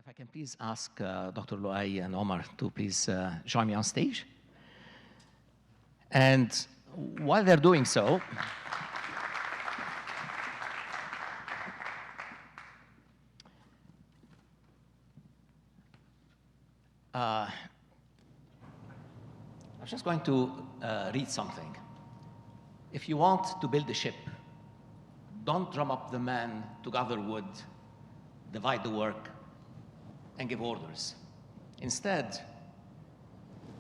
I can please ask Dr. Luai and Omar to please join me on stage. And while they're doing so, I'm just going to read something. If you want to build a ship, don't drum up the man to gather wood, divide the work, and give orders. Instead,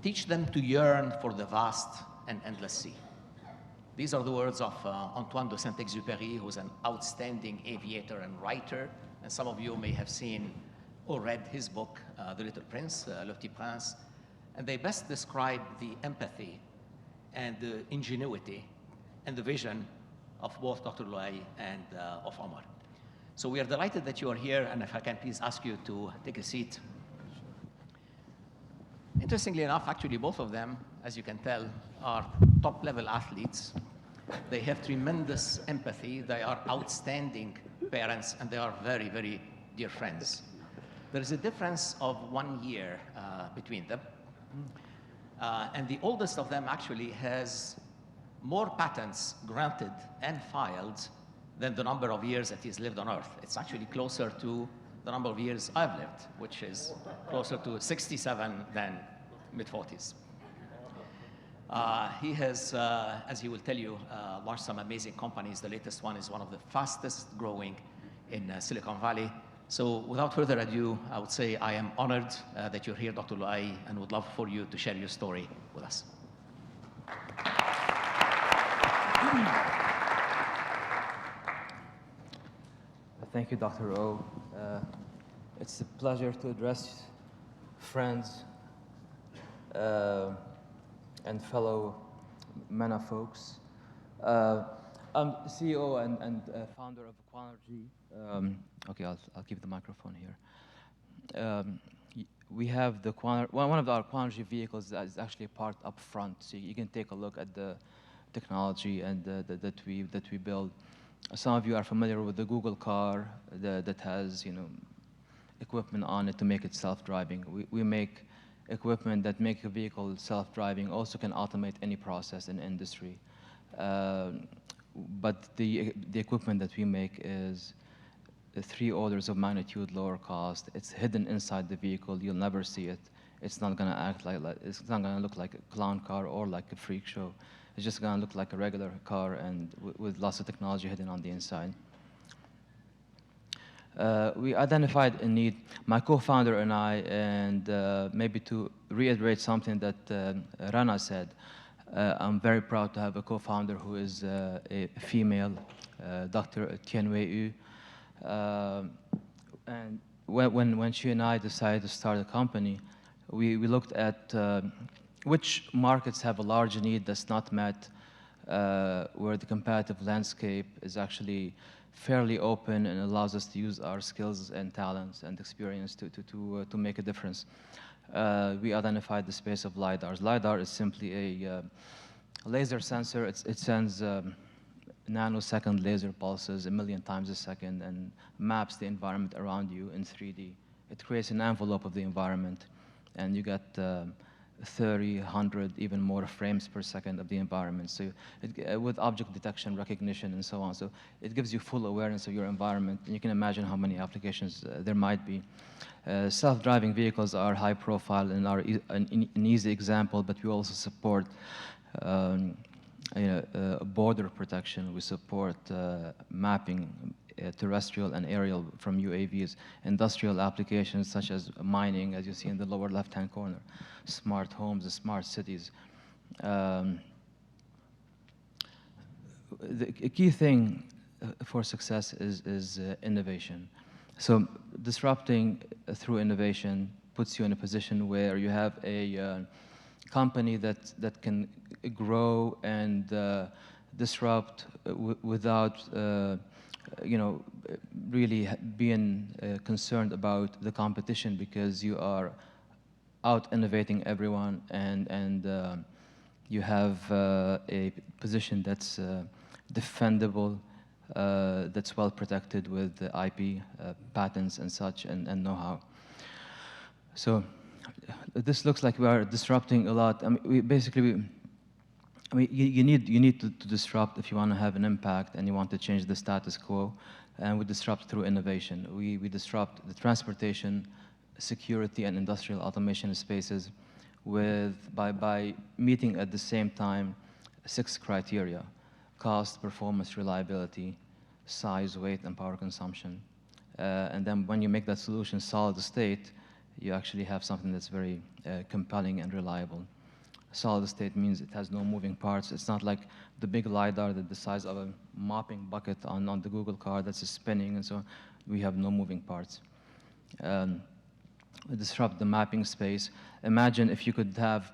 teach them to yearn for the vast and endless sea. These are the words of Antoine de Saint-Exupéry, who's an outstanding aviator and writer, and some of you may have seen or read his book, The Little Prince, Le Petit Prince, and they best describe the empathy and the ingenuity and the vision of both Dr. Luai and of Omar. So we are delighted that you are here, and if I can please ask you to take a seat. Interestingly enough, actually, both of them, as you can tell, are top-level athletes. They have tremendous empathy. They are outstanding parents, and they are very, very dear friends. There is a difference of 1 year between them. And the oldest of them actually has more patents granted and filed than the number of years that he's lived on Earth. It's actually closer to the number of years I've lived, which is closer to 67 than mid-40s. He has, as he will tell you, launched some amazing companies. The latest one is one of the fastest growing in Silicon Valley. So without further ado, I would say I am honored that you're here, Dr. Luai, and would love for you to share your story with us. Thank you, Dr. O. It's a pleasure to address friends and fellow MENA folks. I'm CEO and founder of Quanergy. Okay, I'll keep the microphone here. We have one of our Quanergy vehicles that is actually parked up front, so you can take a look at the technology and that we build. Some of you are familiar with the Google car that has equipment on it to make it self-driving. We make equipment that make a vehicle self-driving, also can automate any process in industry. But the equipment that we make is 3 orders of magnitude lower cost. It's hidden inside the vehicle. You'll never see it. It's not going to act it's not going to look like a clown car or like a freak show. It's just going to look like a regular car and with lots of technology hidden on the inside. We identified a need, my co-founder and I, and maybe to reiterate something that Rana said, I'm very proud to have a co-founder who is a female, Dr. Tianwei Yu. And when she and I decided to start a company, we looked at which markets have a large need that's not met, where the competitive landscape is actually fairly open and allows us to use our skills and talents and experience to make a difference. We identified the space of LiDARs. LiDAR is simply a laser sensor. It sends nanosecond laser pulses 1 million times a second and maps the environment around you in 3D. It creates an envelope of the environment, and you get 30, 100, even more frames per second of the environment. So with object detection, recognition, and so on. So it gives you full awareness of your environment, and you can imagine how many applications there might be. Self-driving vehicles are high profile and are an easy example, but we also support border protection. We support mapping, terrestrial and aerial from UAVs, industrial applications such as mining, as you see in the lower left-hand corner, smart homes, smart cities. The key thing for success is innovation. So disrupting through innovation puts you in a position where you have a company that can grow and disrupt without really being concerned about the competition, because you are out innovating everyone, and you have a position that's defendable, that's well protected with IP, patents and such, and know-how. So this looks like we are disrupting a lot. I mean, you need to disrupt if you want to have an impact and you want to change the status quo. And we disrupt through innovation. We disrupt the transportation, security, and industrial automation spaces by meeting at the same time 6 criteria: cost, performance, reliability, size, weight, and power consumption. And then when you make that solution solid state, you actually have something that's very compelling and reliable. Solid state means it has no moving parts. It's not like the big LiDAR that the size of a mopping bucket on the Google car that's spinning and so on. We have no moving parts. Disrupt the mapping space. Imagine if you could have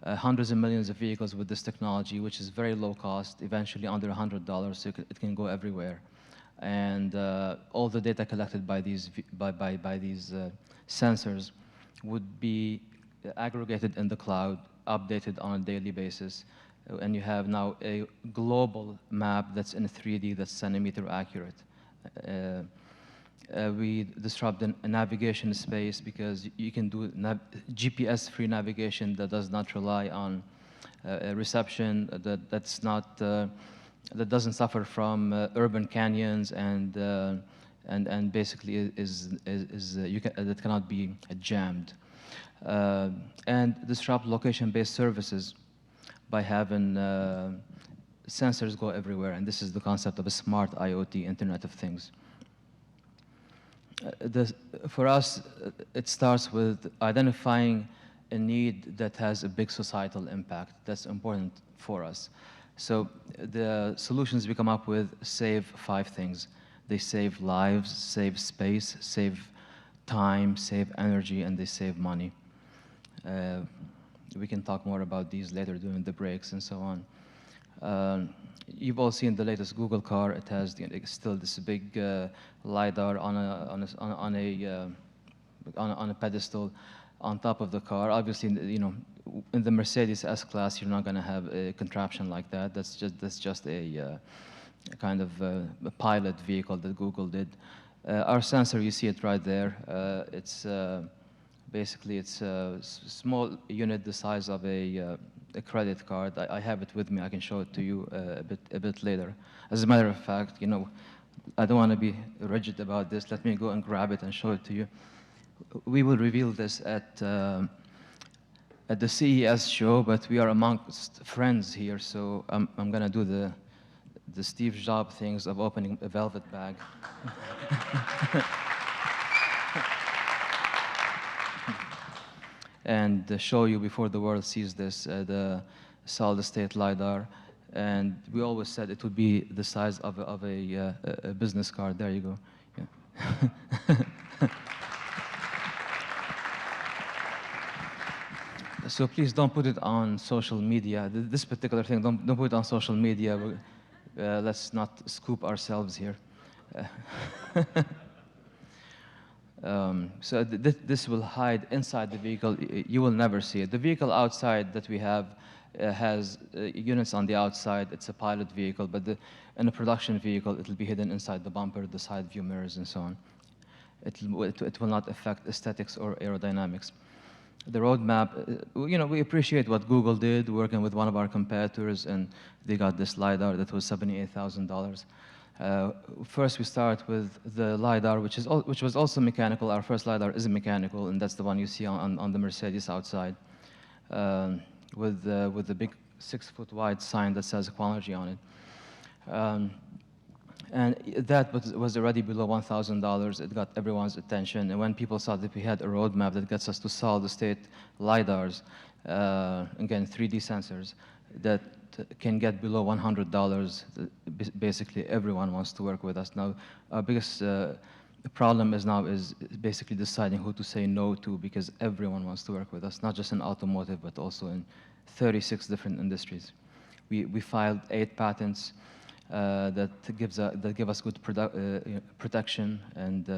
hundreds of millions of vehicles with this technology, which is very low cost, eventually under $100, so it can go everywhere. And all the data collected by these sensors would be aggregated in the cloud, updated on a daily basis, and you have now a global map that's in 3D that's centimeter accurate. We disrupt the navigation space because you can do GPS-free navigation that does not rely on reception, that doesn't suffer from urban canyons and basically that cannot be jammed. And disrupt location-based services by having sensors go everywhere. And this is the concept of a smart IoT, Internet of Things. For us, it starts with identifying a need that has a big societal impact. That's important for us. So the solutions we come up with save 5 things. They save lives, save space, save time, save energy, and they save money. We can talk more about these later during the breaks and so on. You've all seen the latest Google car. It has still this big LiDAR on a pedestal on top of the car. Obviously, in the Mercedes S-Class, you're not going to have a contraption like that. That's just a kind of a pilot vehicle that Google did. Our sensor, you see it right there. Basically, it's a small unit the size of a credit card. I have it with me. I can show it to you a bit later. As a matter of fact, I don't want to be rigid about this. Let me go and grab it and show it to you. We will reveal this at the CES show, but we are amongst friends here, so I'm going to do the Steve Jobs things of opening a velvet bag. And show you before the world sees this, the solid-state LiDAR. And we always said it would be the size of a business card. There you go. Yeah. So please don't put it on social media. This particular thing, don't put it on social media. Let's not scoop ourselves here. So this will hide inside the vehicle. You will never see it. The vehicle outside that we have has units on the outside. It's a pilot vehicle, but in a production vehicle, it will be hidden inside the bumper, the side view mirrors, and so on. It will not affect aesthetics or aerodynamics. The roadmap, we appreciate what Google did working with one of our competitors, and they got this LiDAR that was $78,000. First, we start with the LiDAR, which was also mechanical. Our first LiDAR is mechanical, and that's the one you see on the Mercedes outside, with the big 6-foot wide sign that says Quanergy on it. And that was already below $1,000. It got everyone's attention. And when people saw that we had a roadmap that gets us to solid-state LiDARs, again, 3D sensors, that can get below $100, basically everyone wants to work with us. Now, our biggest problem is basically deciding who to say no to, because everyone wants to work with us, not just in automotive, but also in 36 different industries. We filed 8 patents that give us good protection and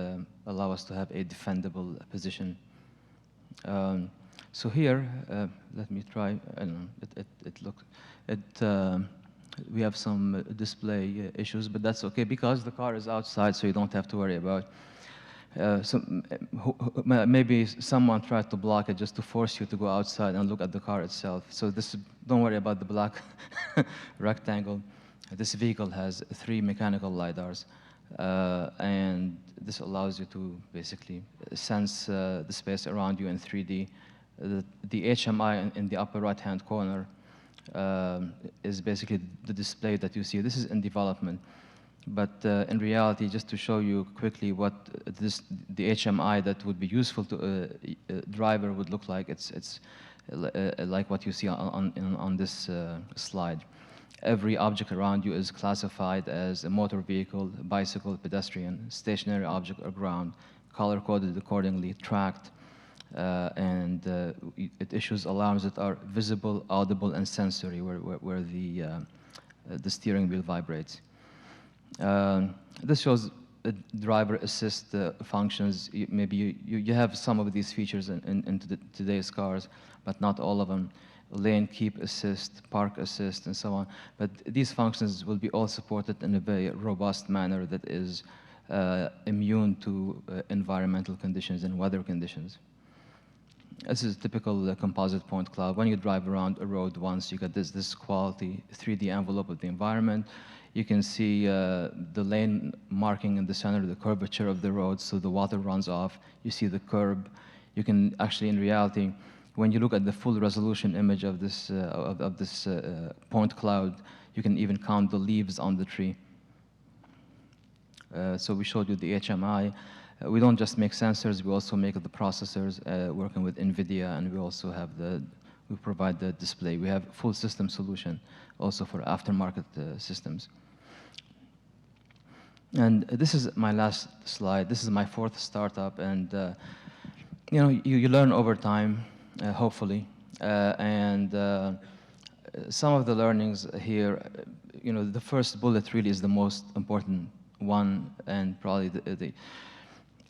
allow us to have a defendable position. So here, let me try. I don't know. We have some display issues, but that's okay because the car is outside, so you don't have to worry about. Maybe someone tried to block it just to force you to go outside and look at the car itself. So don't worry about the black rectangle. This vehicle has 3 mechanical lidars, and this allows you to basically sense the space around you in 3D. The HMI in the upper right-hand corner is basically the display that you see. This is in development. But in reality, just to show you quickly what the HMI that would be useful to a driver would look like, it's like what you see on this slide. Every object around you is classified as a motor vehicle, bicycle, pedestrian, stationary object, or ground, color-coded accordingly, tracked, and it issues alarms that are visible, audible, and sensory, where the steering wheel vibrates. This shows driver assist functions. Maybe you have some of these features in today's cars, but not all of them. Lane keep assist, park assist, and so on. But these functions will be all supported in a very robust manner that is immune to environmental conditions and weather conditions. This is a typical composite point cloud. When you drive around a road once, you get this quality 3D envelope of the environment. You can see the lane marking in the center, the curvature of the road, so the water runs off. You see the curb. You can actually, in reality, when you look at the full resolution image of this point cloud, you can even count the leaves on the tree. So we showed you the HMI. We don't just make sensors, we also make the processors working with NVIDIA, and we also have we provide the display. We have full system solution also for aftermarket systems. And this is my last slide. This is my 4th startup, and you learn over time, hopefully. Some of the learnings here, the first bullet really is the most important one, and probably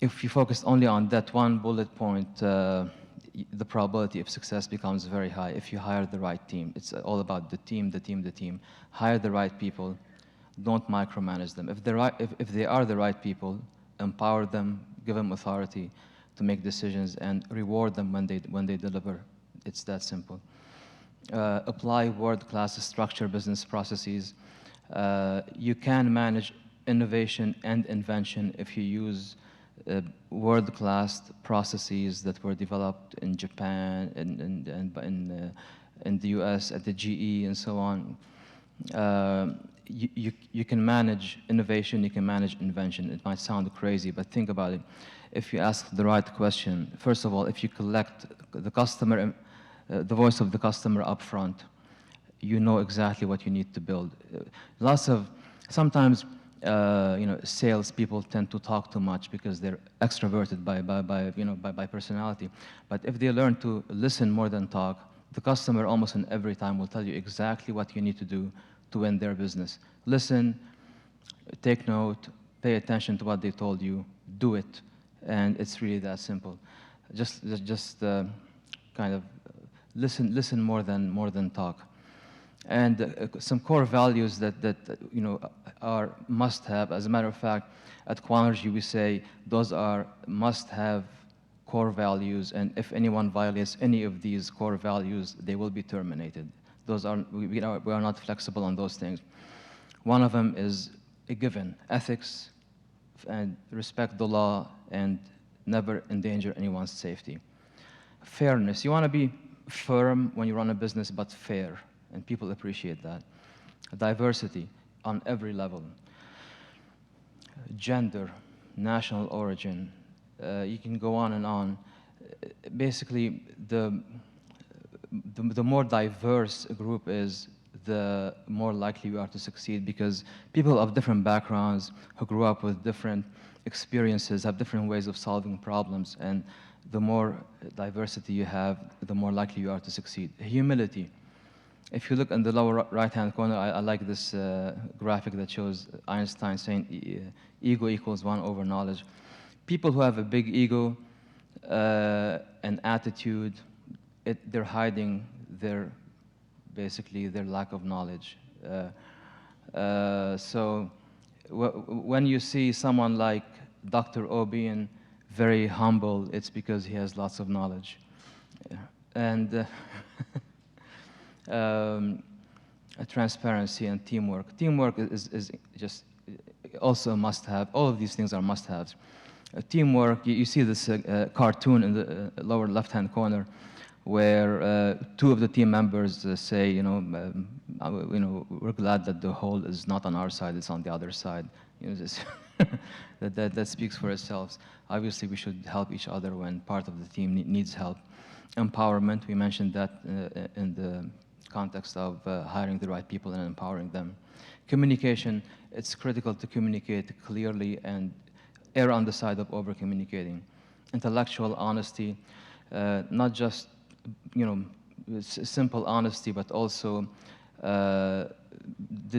if you focus only on that one bullet point, the probability of success becomes very high if you hire the right team. It's all about the team, the team, the team. Hire the right people. Don't micromanage them. If they are the right people, empower them, give them authority to make decisions, and reward them when they deliver. It's that simple. Apply world-class structure business processes. You can manage innovation and invention if you use world-class processes that were developed in Japan and in the US at the GE and so on. You can manage innovation, you can manage invention. It might sound crazy, but think about it. If you ask the right question, first of all, if you collect the customer, the voice of the customer up front, you know exactly what you need to build. Sometimes sales people tend to talk too much because they're extroverted by personality. But if they learn to listen more than talk, the customer almost in every time will tell you exactly what you need to do to win their business. Listen, take note, pay attention to what they told you, do it, and it's really that simple. Just kind of listen more than talk. And some core values that are must-have. As a matter of fact, at Quanergy we say those are must-have core values, and if anyone violates any of these core values, they will be terminated. We are not flexible on those things. One of them is a given: ethics, and respect the law, and never endanger anyone's safety. Fairness. You want to be firm when you run a business, but fair, and people appreciate that. Diversity on every level. Gender, national origin. You can go on and on. Basically, the more diverse a group is, the more likely you are to succeed, because people of different backgrounds who grew up with different experiences have different ways of solving problems, and the more diversity you have, the more likely you are to succeed. Humility. If you look in the lower right-hand corner, I like this graphic that shows Einstein saying ego equals 1 over knowledge. People who have a big ego and attitude, they're hiding basically their lack of knowledge. So when you see someone like Dr. Obian very humble, it's because he has lots of knowledge. Yeah. And transparency and teamwork. Teamwork is just also a must-have. All of these things are must-haves. Teamwork, you see this cartoon in the lower left-hand corner where two of the team members say, we're glad that the hole is not on our side, it's on the other side. This that speaks for itself. Obviously, we should help each other when part of the team needs help. Empowerment, we mentioned that in the context of hiring the right people and empowering them. Communication, it's critical to communicate clearly and err on the side of over-communicating. Intellectual honesty, not just simple honesty, but also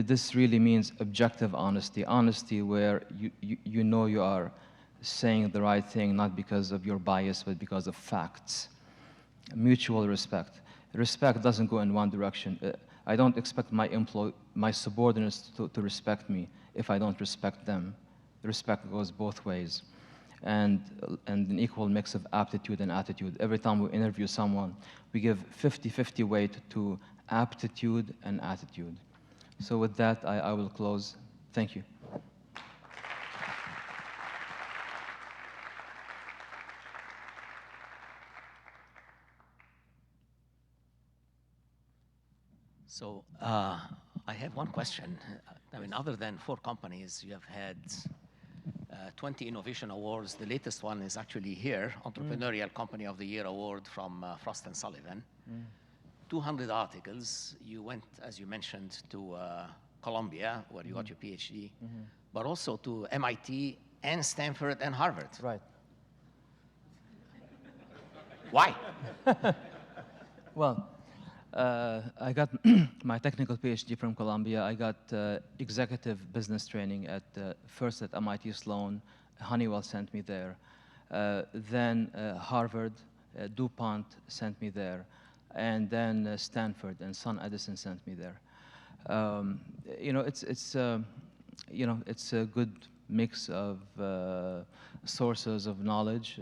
this really means objective honesty. Honesty where you know you are saying the right thing, not because of your bias, but because of facts. Mutual respect. Respect doesn't go in one direction. I don't expect my subordinates to respect me if I don't respect them. Respect goes both ways. And an equal mix of aptitude and attitude. Every time we interview someone, we give 50-50 weight to aptitude and attitude. So with that, I will close. Thank you. So I have one question. I mean, other than 4 companies, you have had 20 innovation awards. The latest one is actually here, Entrepreneurial Company of the Year Award from Frost & Sullivan. 200 articles. You went, as you mentioned, to Columbia, where you got your PhD, but also to MIT and Stanford and Harvard. Right. Why? Well, I got my technical PhD from Columbia. I got executive business training first at MIT Sloan. Honeywell sent me there. Then Harvard, DuPont sent me there. And then Stanford and Sun Edison sent me there. It's a good mix of sources of knowledge,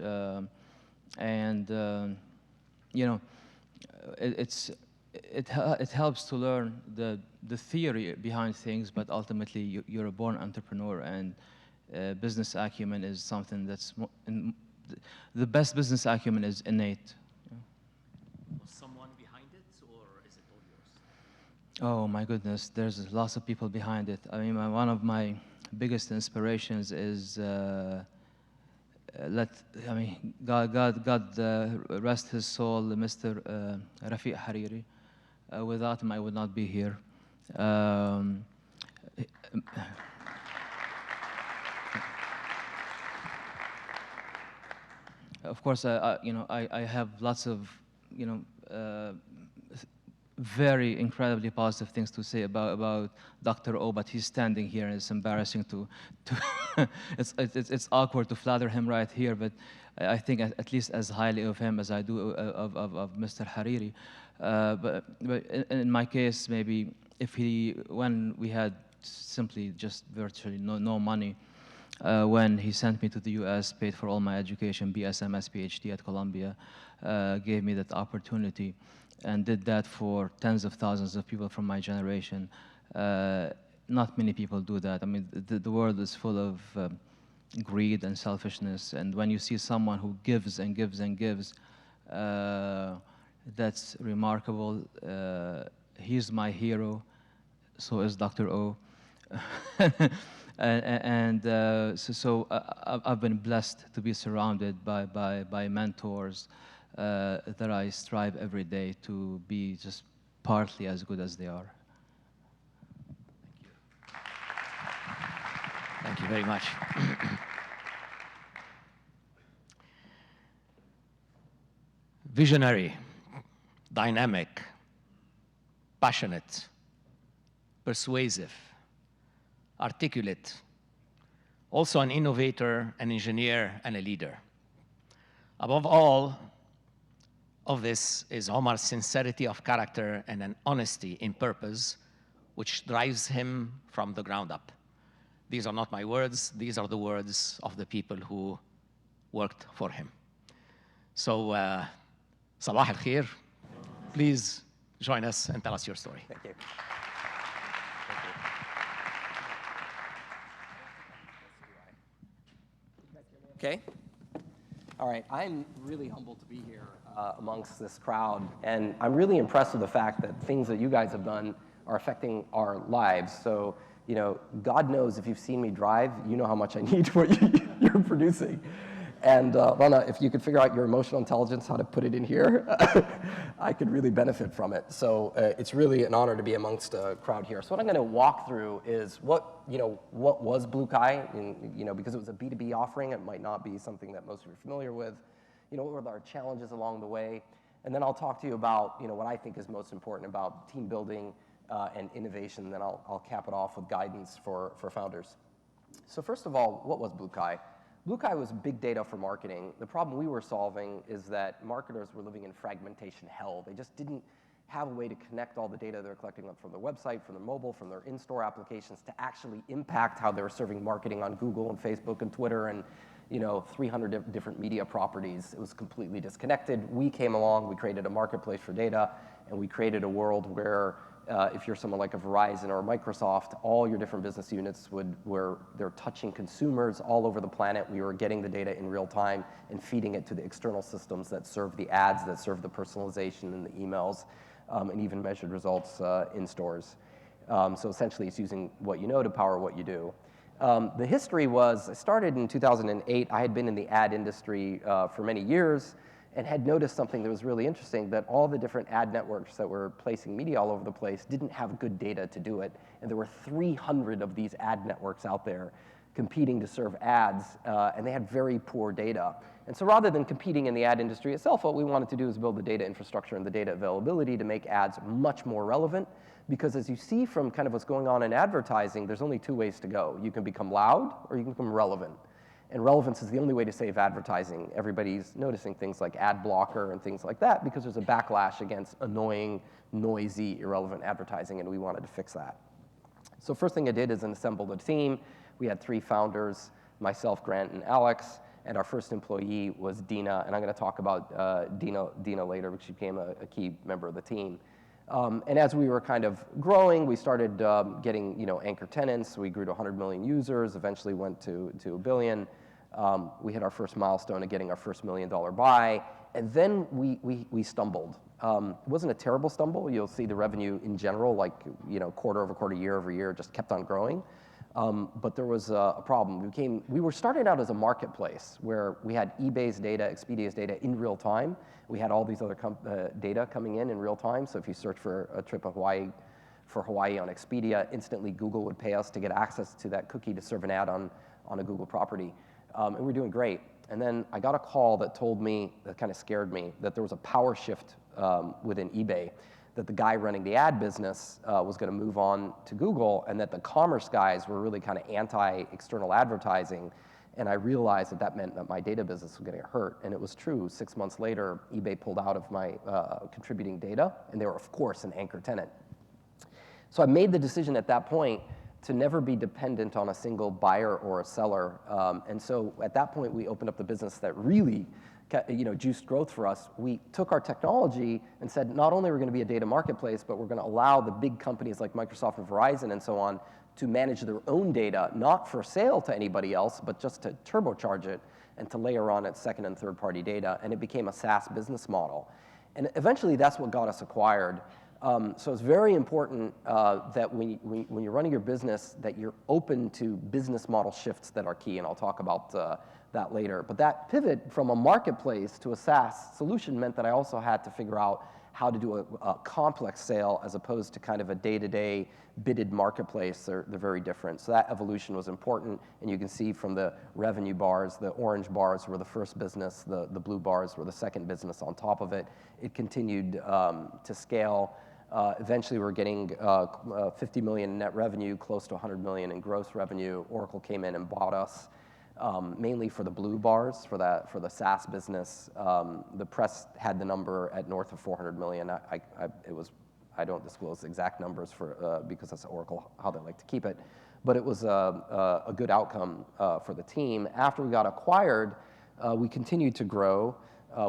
it helps to learn the theory behind things, but ultimately you're a born entrepreneur, and business acumen is something that's the best business acumen is innate. Was someone behind it, or is it all yours? Oh my goodness, there's lots of people behind it. I mean, one of my biggest inspirations is God rest his soul, Mr. Rafiq Hariri. Without him, I would not be here. Of course, I have lots of, very incredibly positive things to say about Dr. O, but he's standing here, and it's embarrassing to it's awkward to flatter him right here, but I think at least as highly of him as I do of Mr. Hariri. But in my case, maybe when we had simply just virtually no money, when he sent me to the US, paid for all my education, BSMS, PhD at Columbia, gave me that opportunity, and did that for tens of thousands of people from my generation. Not many people do that. I mean, the world is full of greed and selfishness, and when you see someone who gives and gives and gives, that's remarkable. He's my hero, so is Dr. O. So I've been blessed to be surrounded by mentors that I strive every day to be just partly as good as they are. Thank you very much. Visionary, dynamic, passionate, persuasive, articulate, also an innovator, an engineer, and a leader. Above all of this is Omar's sincerity of character and an honesty in purpose, which drives him from the ground up. These are not my words. These are the words of the people who worked for him. So, Sabah al-Khair, please join us and tell us your story. Thank you. Okay. All right. I'm really humbled to be here amongst this crowd, and I'm really impressed with the fact that things that you guys have done are affecting our lives. So, you know, God knows if you've seen me drive, you know how much I need what you're producing. And Rana, if you could figure out your emotional intelligence, how to put it in here, I could really benefit from it. So it's really an honor to be amongst a crowd here. So what I'm going to walk through is what was BlueKai, and, because it was a B2B offering, it might not be something that most of you are familiar with. What were our challenges along the way? And then I'll talk to you about, what I think is most important about team building and innovation. And then I'll cap it off with guidance for founders. So first of all, what was BlueKai? BlueKai was big data for marketing. The problem we were solving is that marketers were living in fragmentation hell. They just didn't have a way to connect all the data they're collecting from their website, from their mobile, from their in-store applications to actually impact how they were serving marketing on Google and Facebook and Twitter and 300 different media properties. It was completely disconnected. We came along, we created a marketplace for data, and we created a world where if you're someone like a Verizon or a Microsoft, all your different business units where they're touching consumers all over the planet. We were getting the data in real time and feeding it to the external systems that serve the ads, that serve the personalization and the emails, and even measured results in stores. So essentially, it's using what you know to power what you do. The history was, I started in 2008. I had been in the ad industry for many years, and had noticed something that was really interesting, that all the different ad networks that were placing media all over the place didn't have good data to do it. And there were 300 of these ad networks out there competing to serve ads, and they had very poor data. And so rather than competing in the ad industry itself, what we wanted to do is build the data infrastructure and the data availability to make ads much more relevant. Because as you see from kind of what's going on in advertising, there's only two ways to go. You can become loud or you can become relevant. And relevance is the only way to save advertising. Everybody's noticing things like ad blocker and things like that because there's a backlash against annoying, noisy, irrelevant advertising, and we wanted to fix that. So first thing I did is assembled a team. We had 3 founders, myself, Grant, and Alex, and our first employee was Dina, and I'm going to talk about Dina later, because she became a key member of the team. And as we were kind of growing, we started getting anchor tenants. We grew to 100 million users, eventually went to 1 billion. We hit our first milestone of getting our first $1 million buy, and then we stumbled. It wasn't a terrible stumble. You'll see the revenue in general, like quarter over quarter, year over year, just kept on growing. But there was a problem. We were starting out as a marketplace where we had eBay's data, Expedia's data in real time. We had all these other data coming in real time. So if you search for a trip to Hawaii, on Expedia, instantly Google would pay us to get access to that cookie to serve an ad on a Google property. And we're doing great. And then I got a call that told me, that kind of scared me, that there was a power shift within eBay, that the guy running the ad business was going to move on to Google, and that the commerce guys were really kind of anti-external advertising. And I realized that meant that my data business was going to get hurt. And it was true. 6 months later, eBay pulled out of my contributing data, and they were, of course, an anchor tenant. So I made the decision at that point to never be dependent on a single buyer or a seller. And so at that point, we opened up the business that really juiced growth for us. We took our technology and said, not only are we going to be a data marketplace, but we're going to allow the big companies like Microsoft and Verizon and so on to manage their own data, not for sale to anybody else, but just to turbocharge it and to layer on its second and third party data. And it became a SaaS business model. And eventually, that's what got us acquired. So it's very important that when you're running your business, that you're open to business model shifts that are key, and I'll talk about that later. But that pivot from a marketplace to a SaaS solution meant that I also had to figure out how to do a complex sale as opposed to kind of a day-to-day bidded marketplace. They're very different. So that evolution was important, and you can see from the revenue bars, the orange bars were the first business, the blue bars were the second business on top of it. It continued to scale. Eventually, we're getting 50 million in net revenue, close to 100 million in gross revenue. Oracle came in and bought us, mainly for the blue bars, for the SaaS business. The press had the number at north of 400 million. I don't disclose exact numbers because that's Oracle, how they like to keep it. But it was a good outcome for the team. After we got acquired, We continued to grow.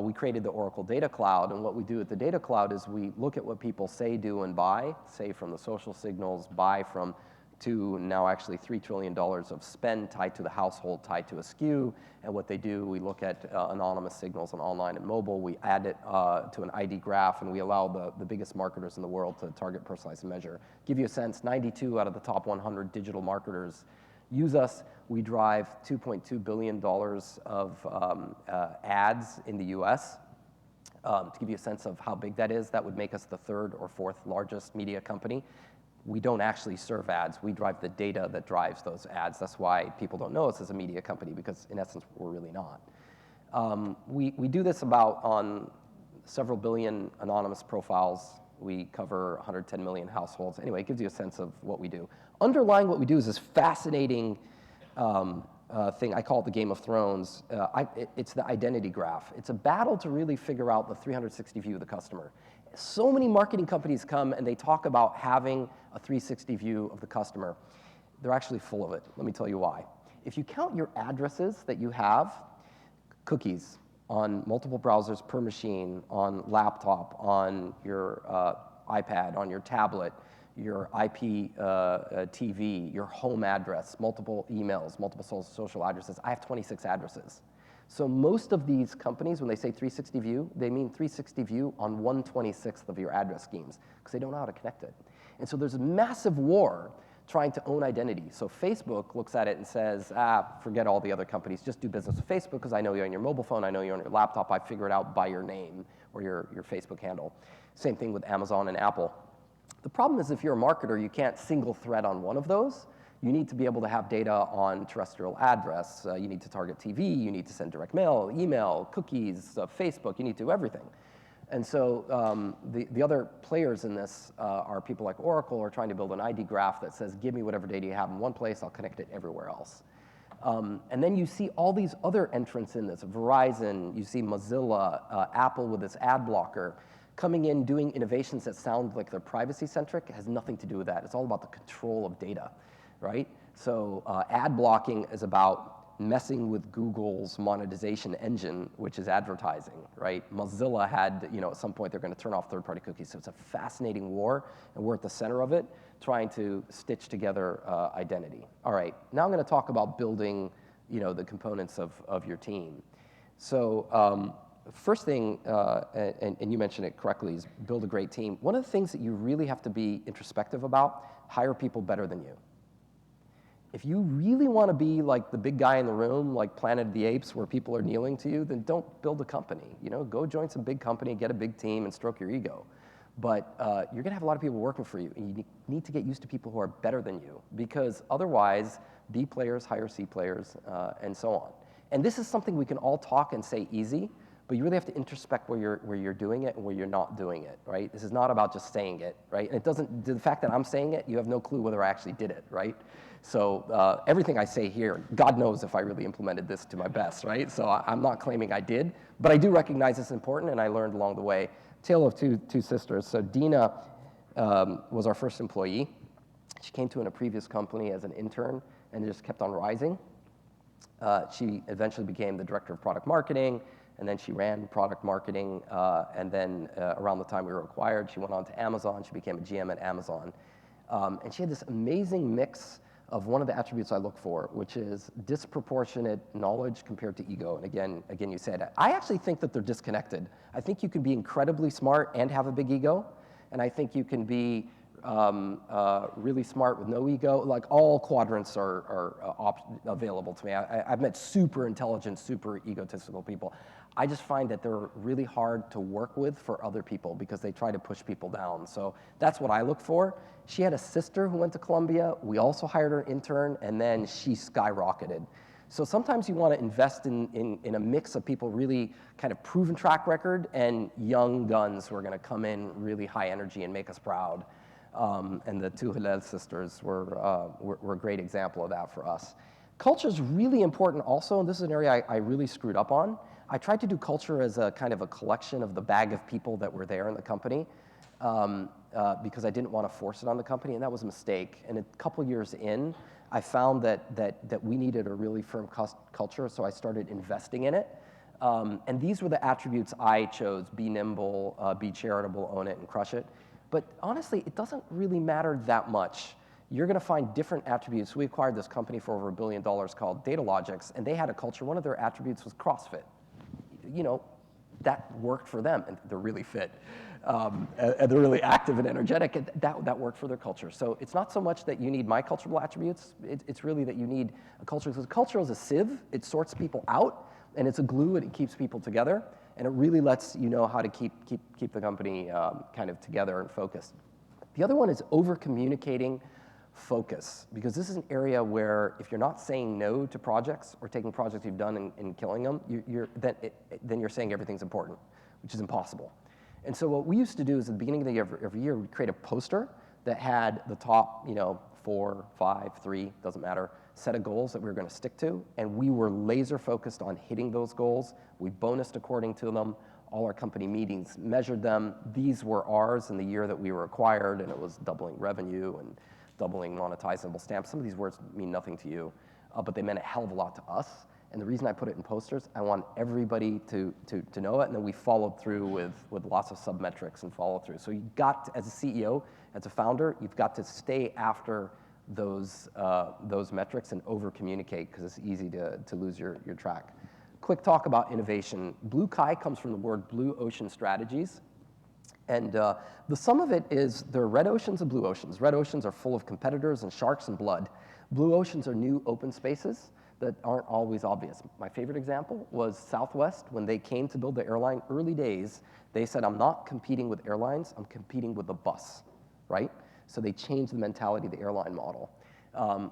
We created the Oracle Data Cloud, and what we do at the Data Cloud is we look at what people say, do, and buy, say from the social signals, buy from to now actually $3 trillion of spend tied to the household, tied to a SKU, and what they do, we look at anonymous signals on online and mobile, we add it to an ID graph, and we allow the biggest marketers in the world to target, personalize, and measure. Give you a sense, 92 out of the top 100 digital marketers use us. We drive $2.2 billion of ads in the US. To give you a sense of how big that is, that would make us the third or fourth largest media company. We don't actually serve ads. We drive the data that drives those ads. That's why people don't know us as a media company, because in essence, we're really not. We do this on several billion anonymous profiles. We cover 110 million households. Anyway, it gives you a sense of what we do. Underlying what we do is this fascinating thing. I call it the Game of Thrones. It's the identity graph. It's a battle to really figure out the 360 view of the customer. So many marketing companies come and they talk about having a 360 view of the customer. They're actually full of it. Let me tell you why. If you count your addresses that you have, cookies on multiple browsers per machine, on laptop, on your iPad, on your tablet, your IP TV, your home address, multiple emails, multiple social addresses. I have 26 addresses. So most of these companies, when they say 360 view, they mean 360 view on 1/26th of your address schemes, because they don't know how to connect it. And so there's a massive war trying to own identity. So Facebook looks at it and says, forget all the other companies, just do business with Facebook, because I know you're on your mobile phone, I know you're on your laptop, I figure it out by your name or your Facebook handle. Same thing with Amazon and Apple. The problem is if you're a marketer, you can't single thread on one of those. You need to be able to have data on terrestrial address. You need to target TV. You need to send direct mail, email, cookies, Facebook. You need to do everything. And so the other players in this are people like Oracle, who are trying to build an ID graph that says, give me whatever data you have in one place, I'll connect it everywhere else. And then you see all these other entrants in this. Verizon, you see Mozilla, Apple with its ad blocker, coming in, doing innovations that sound like they're privacy-centric. It has nothing to do with that. It's all about the control of data. Right? So ad blocking is about messing with Google's monetization engine, which is advertising, right? Mozilla had, at some point they're going to turn off third-party cookies. So it's a fascinating war, and we're at the center of it, trying to stitch together identity. All right, now I'm going to talk about building, the components of your team. So first thing, and you mentioned it correctly, is build a great team. One of the things that you really have to be introspective about, hire people better than you. If you really want to be like the big guy in the room, like Planet of the Apes, where people are kneeling to you, then don't build a company. Go join some big company, get a big team, and stroke your ego. But you're going to have a lot of people working for you, and you need to get used to people who are better than you, because otherwise, B players hire C players, and so on. And this is something we can all talk and say easy, but you really have to introspect where you're doing it and where you're not doing it, right? This is not about just saying it, right? And the fact that I'm saying it, you have no clue whether I actually did it, right? So everything I say here, God knows if I really implemented this to my best, right? So I'm not claiming I did, but I do recognize it's important, and I learned along the way. Tale of two sisters. So Dina was our first employee. She came to in a previous company as an intern and just kept on rising. She eventually became the director of product marketing, and then she ran product marketing, and then around the time we were acquired, she went on to Amazon. She became a GM at Amazon. And she had this amazing mix of one of the attributes I look for, which is disproportionate knowledge compared to ego. And again, you said, I actually think that they're disconnected. I think you can be incredibly smart and have a big ego, and I think you can be really smart with no ego. Like, all quadrants are available to me. I've met super intelligent, super egotistical people. I just find that they're really hard to work with for other people because they try to push people down. So that's what I look for. She had a sister who went to Columbia. We also hired her intern, and then she skyrocketed. So sometimes you want to invest in a mix of people really kind of proven track record and young guns who are going to come in really high energy and make us proud. And the two Hillel sisters were a great example of that for us. Culture is really important also, and this is an area I really screwed up on. I tried to do culture as a kind of a collection of the bag of people that were there in the company. because I didn't want to force it on the company, and that was a mistake. And a couple years in, I found that we needed a really firm culture, so I started investing in it. And these were the attributes I chose: be nimble, be charitable, own it, and crush it. But honestly, it doesn't really matter that much. You're going to find different attributes. We acquired this company for over $1 billion called Datalogics, and they had a culture. One of their attributes was CrossFit. You know, that worked for them, and they're really fit. And they're really active and energetic, and that worked for their culture. So it's not so much that you need my cultural attributes, it's really that you need a culture, because culture is a sieve. It sorts people out, and it's a glue, and it keeps people together, and it really lets you know how to keep the company kind of together and focused. The other one is over-communicating focus, because this is an area where if you're not saying no to projects or taking projects you've done and killing them, then you're saying everything's important, which is impossible. And so what we used to do is at the beginning of the year, every year, we'd create a poster that had the top, 4, 5, 3, doesn't matter, set of goals that we were going to stick to, and we were laser focused on hitting those goals. We bonused according to them. All our company meetings measured them. These were ours in the year that we were acquired, and it was doubling revenue and doubling monetizable stamps. Some of these words mean nothing to you, but they meant a hell of a lot to us. And the reason I put it in posters, I want everybody to know it, and then we followed through with lots of sub-metrics and follow through. So you got to, as a CEO, as a founder, you've got to stay after those metrics and over-communicate, because it's easy to lose your track. Quick talk about innovation. Blue Kai comes from the word blue ocean strategies. And the sum of it is there are red oceans and blue oceans. Red oceans are full of competitors and sharks and blood. Blue oceans are new open spaces that aren't always obvious. My favorite example was Southwest. When they came to build the airline, early days, they said, I'm not competing with airlines, I'm competing with the bus, right? So they changed the mentality of the airline model.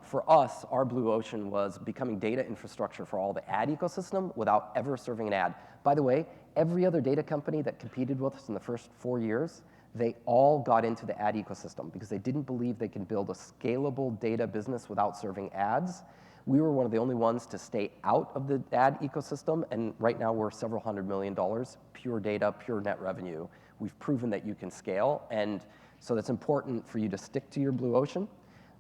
For us, our blue ocean was becoming data infrastructure for all the ad ecosystem without ever serving an ad. By the way, every other data company that competed with us in the first 4 years, they all got into the ad ecosystem because they didn't believe they could build a scalable data business without serving ads. We were one of the only ones to stay out of the ad ecosystem, and right now we're several $100 million, pure data, pure net revenue. We've proven that you can scale, and so that's important for you to stick to your blue ocean.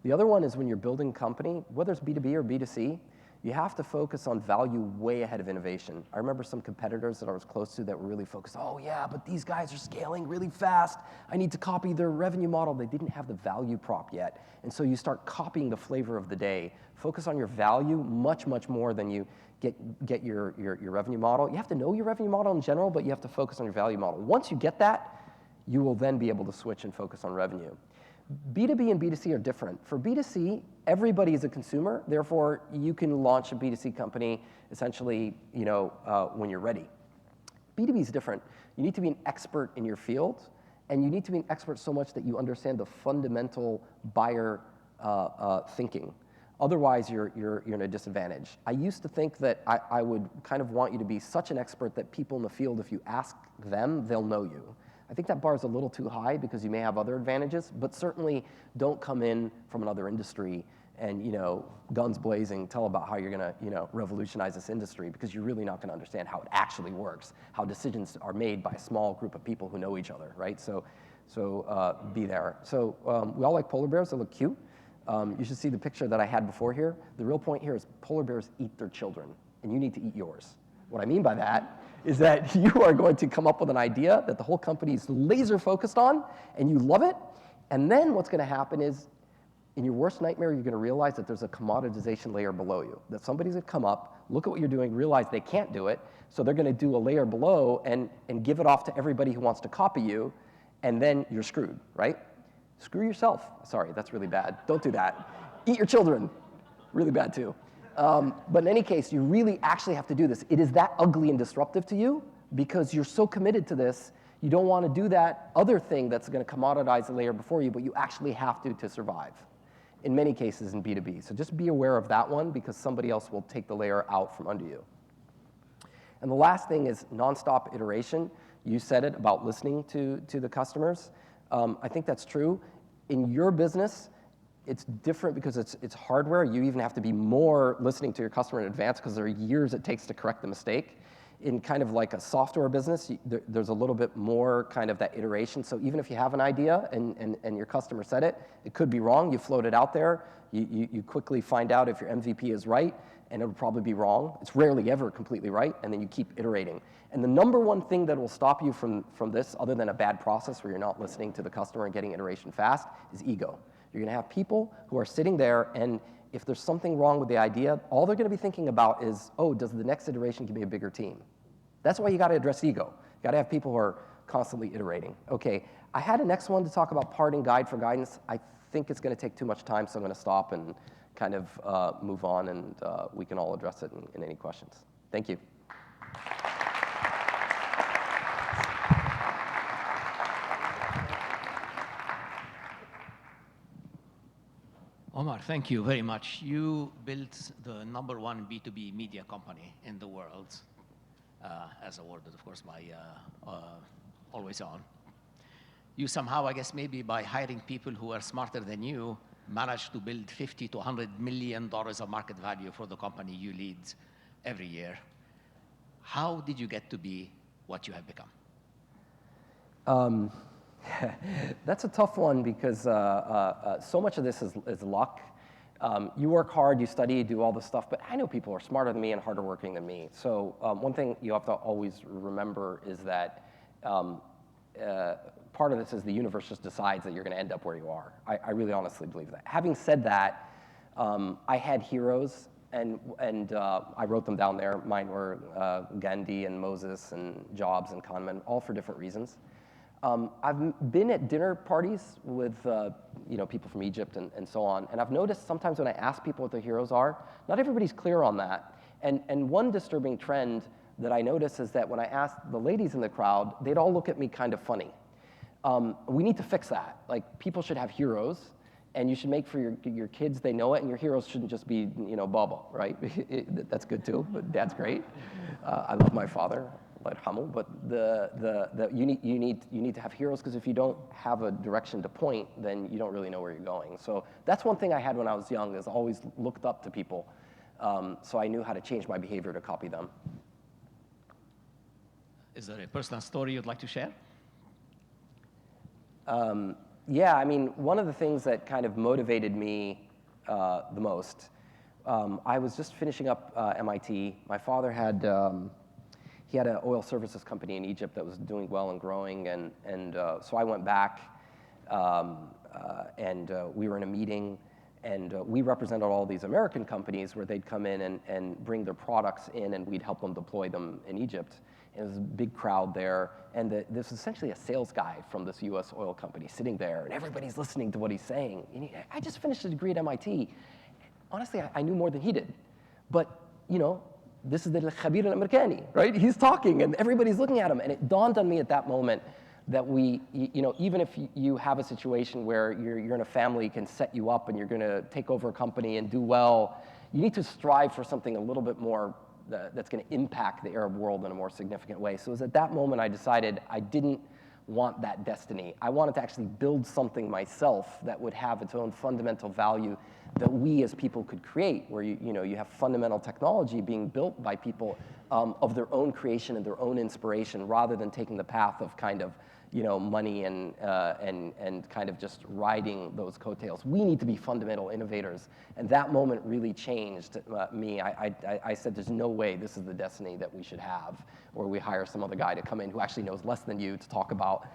The other one is when you're building a company, whether it's B2B or B2C, you have to focus on value way ahead of innovation. I remember some competitors that I was close to that were really focused, oh yeah, but these guys are scaling really fast. I need to copy their revenue model. They didn't have the value prop yet. And so you start copying the flavor of the day. Focus on your value much, much more than you get your revenue model. You have to know your revenue model in general, but you have to focus on your value model. Once you get that, you will then be able to switch and focus on revenue. B2B and B2C are different. For B2C, everybody is a consumer. Therefore, you can launch a B2C company essentially, when you're ready. B2B is different. You need to be an expert in your field, and you need to be an expert so much that you understand the fundamental buyer thinking. Otherwise, you're in a disadvantage. I used to think that I would kind of want you to be such an expert that people in the field, if you ask them, they'll know you. I think that bar is a little too high because you may have other advantages, but certainly don't come in from another industry and, guns blazing, tell about how you're gonna, revolutionize this industry, because you're really not gonna understand how it actually works, how decisions are made by a small group of people who know each other, right? So be there. So we all like polar bears, they look cute. You should see the picture that I had before here. The real point here is polar bears eat their children, and you need to eat yours. What I mean by that is that you are going to come up with an idea that the whole company is laser focused on, and you love it, and then what's going to happen is, in your worst nightmare, you're going to realize that there's a commoditization layer below you, that somebody's going to come up, look at what you're doing, realize they can't do it, so they're going to do a layer below and give it off to everybody who wants to copy you, and then you're screwed, right? Screw yourself. Sorry, that's really bad. Don't do that. Eat your children. Really bad, too. But in any case, you really actually have to do this. It is that ugly and disruptive to you because you're so committed to this, you don't want to do that other thing that's going to commoditize the layer before you, but you actually have to survive, in many cases in B2B. So just be aware of that one because somebody else will take the layer out from under you. And the last thing is nonstop iteration. You said it about listening to the customers. I think that's true. In your business, it's different because it's hardware. You even have to be more listening to your customer in advance because there are years it takes to correct the mistake. in kind of like a software business, there's a little bit more kind of that iteration. So even if you have an idea and your customer said it could be wrong. You float it out there. You quickly find out if your MVP is right, and it'll probably be wrong. It's rarely ever completely right, and then you keep iterating. And the number one thing that will stop you from this, other than a bad process where you're not listening to the customer and getting iteration fast, is ego. You're going to have people who are sitting there, and if there's something wrong with the idea, all they're going to be thinking about is, oh, does the next iteration give me a bigger team? That's why you got to address ego. You got to have people who are constantly iterating. Okay, I had a next one to talk about parting guide for guidance. I think it's going to take too much time, so I'm going to stop and kind of move on, and we can all address it in any questions. Thank you. Omar, thank you very much. You built the #1 B2B media company in the world, as awarded, of course, by Always On. You somehow, I guess, maybe by hiring people who are smarter than you, managed to build $50 to $100 million of market value for the company you lead every year. How did you get to be what you have become? That's a tough one because so much of this is luck. You work hard, you study, you do all this stuff, but I know people are smarter than me and harder working than me. So one thing you have to always remember is that part of this is the universe just decides that you're going to end up where you are. I really honestly believe that. Having said that, I had heroes, and I wrote them down there. Mine were Gandhi and Moses and Jobs and Kahneman, all for different reasons. I've been at dinner parties with people from Egypt and so on, and I've noticed sometimes when I ask people what their heroes are, not everybody's clear on that. And one disturbing trend that I notice is that when I ask the ladies in the crowd, they'd all look at me kind of funny. We need to fix that. Like, people should have heroes, and you should make for your kids they know it, and your heroes shouldn't just be Baba, right? That's good too, but Dad's great. I love my father. But you need to have heroes, because if you don't have a direction to point, then you don't really know where you're going. So that's one thing I had when I was young, is always looked up to people. So I knew how to change my behavior to copy them. Is there a personal story you'd like to share? Yeah, I mean, one of the things that kind of motivated me the most, I was just finishing up MIT. My father had he had an oil services company in Egypt that was doing well and growing, and so I went back, and we were in a meeting, and we represented all these American companies where they'd come in and bring their products in, and we'd help them deploy them in Egypt. And there was a big crowd there, and this was essentially a sales guy from this US oil company sitting there, and everybody's listening to what he's saying. And I just finished a degree at MIT. Honestly, I knew more than he did. But, this is the Khabir al-Amerikani, right? He's talking, and everybody's looking at him. And it dawned on me at that moment that even if you have a situation where you're in a family can set you up and you're going to take over a company and do well, you need to strive for something a little bit more that's going to impact the Arab world in a more significant way. So it was at that moment I decided I didn't want that destiny. I wanted to actually build something myself that would have its own fundamental value that we as people could create, where you have fundamental technology being built by people of their own creation and their own inspiration, rather than taking the path of kind of money and kind of just riding those coattails. We need to be fundamental innovators, and that moment really changed me. I said, there's no way this is the destiny that we should have, or we hire some other guy to come in who actually knows less than you to talk about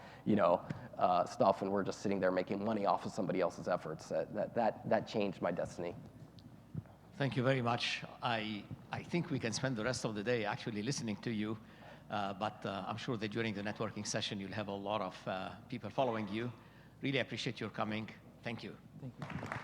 stuff, and we're just sitting there making money off of somebody else's efforts. That changed my destiny. Thank you very much. I think we can spend the rest of the day actually listening to you. But I'm sure that during the networking session, you'll have a lot of people following you. Really appreciate your coming. Thank you. Thank you.